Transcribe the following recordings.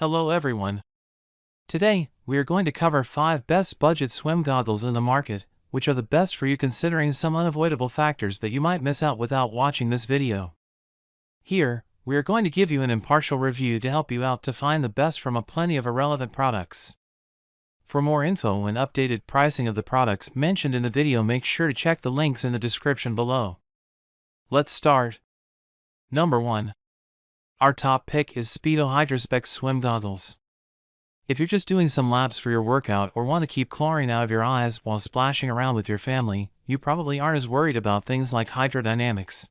Hello everyone. Today, we are going to cover 5 best budget swim goggles in the market, which are the best for you considering some unavoidable factors that you might miss out without watching this video. Here, we are going to give you an impartial review to help you out to find the best from a plenty of irrelevant products. For more info and updated pricing of the products mentioned in the video, make sure to check the links in the description below. Let's start. Number 1. Our top pick is Speedo Hydrospex Swim Goggles. If you're just doing some laps for your workout or want to keep chlorine out of your eyes while splashing around with your family, you probably aren't as worried about things like hydrodynamics.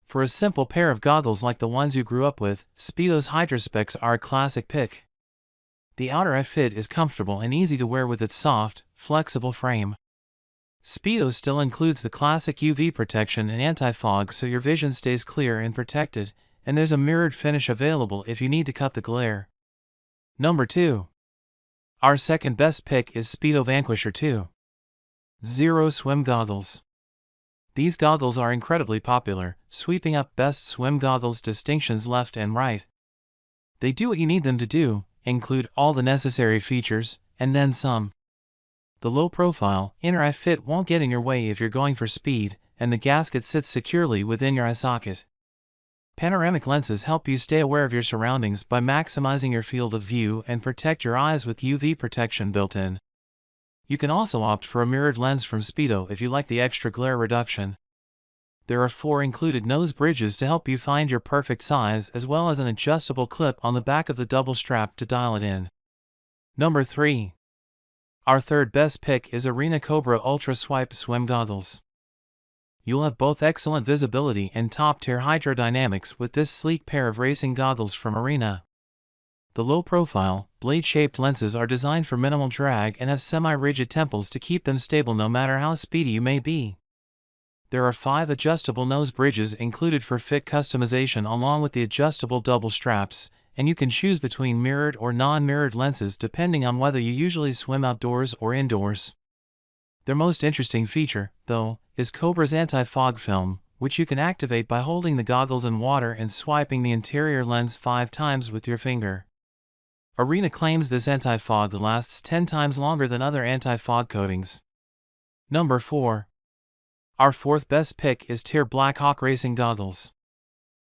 For a simple pair of goggles like the ones you grew up with, Speedo's Hydrospex are a classic pick. The outer fit is comfortable and easy to wear with its soft, flexible frame. Speedo still includes the classic UV protection and anti-fog so your vision stays clear and protected, and there's a mirrored finish available if you need to cut the glare. Number 2. Our second best pick is Speedo Vanquisher 2.0 Swim Goggles. These goggles are incredibly popular, sweeping up best swim goggles distinctions left and right. They do what you need them to do, include all the necessary features, and then some. The low-profile, inner eye fit won't get in your way if you're going for speed, and the gasket sits securely within your eye socket. Panoramic lenses help you stay aware of your surroundings by maximizing your field of view and protect your eyes with UV protection built in. You can also opt for a mirrored lens from Speedo if you like the extra glare reduction. There are 4 included nose bridges to help you find your perfect size, as well as an adjustable clip on the back of the double strap to dial it in. Number 3. Our third best pick is Arena Cobra Ultra Swipe Swim Goggles. You'll have both excellent visibility and top-tier hydrodynamics with this sleek pair of racing goggles from Arena. The low-profile, blade-shaped lenses are designed for minimal drag and have semi-rigid temples to keep them stable no matter how speedy you may be. There are 5 adjustable nose bridges included for fit customization along with the adjustable double straps, and you can choose between mirrored or non-mirrored lenses depending on whether you usually swim outdoors or indoors. Their most interesting feature, though, is Cobra's anti-fog film, which you can activate by holding the goggles in water and swiping the interior lens 5 times with your finger. Arena claims this anti-fog lasts 10 times longer than other anti-fog coatings. Number 4. Our fourth best pick is TYR Black Hawk Racing Goggles.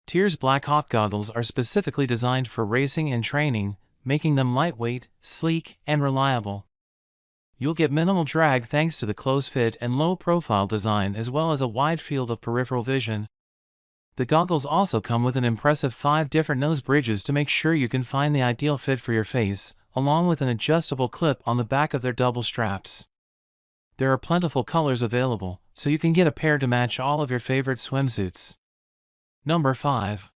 TYR's Black Hawk goggles are specifically designed for racing and training, making them lightweight, sleek, and reliable. You'll get minimal drag thanks to the close fit and low-profile design as well as a wide field of peripheral vision. The goggles also come with an impressive 5 different nose bridges to make sure you can find the ideal fit for your face, along with an adjustable clip on the back of their double straps. There are plentiful colors available, so you can get a pair to match all of your favorite swimsuits. Number 5.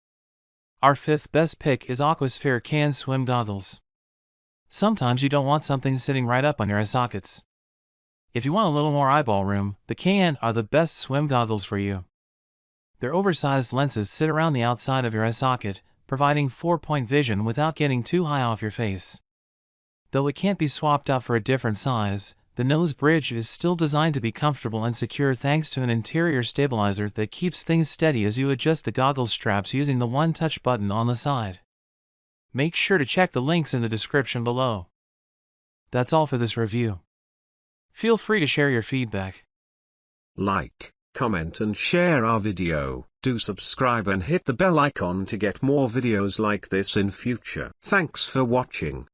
Our fifth best pick is Aquasphere Kayenne Swim Goggles. Sometimes you don't want something sitting right up on your eye sockets. If you want a little more eyeball room, the Kayenne are the best swim goggles for you. Their oversized lenses sit around the outside of your eye socket, providing 4-point vision without getting too high off your face. Though it can't be swapped out for a different size, the nose bridge is still designed to be comfortable and secure thanks to an interior stabilizer that keeps things steady as you adjust the goggles straps using the one-touch button on the side. Make sure to check the links in the description below. That's all for this review. Feel free to share your feedback. Like, comment and share our video. Do subscribe and hit the bell icon to get more videos like this in future. Thanks for watching.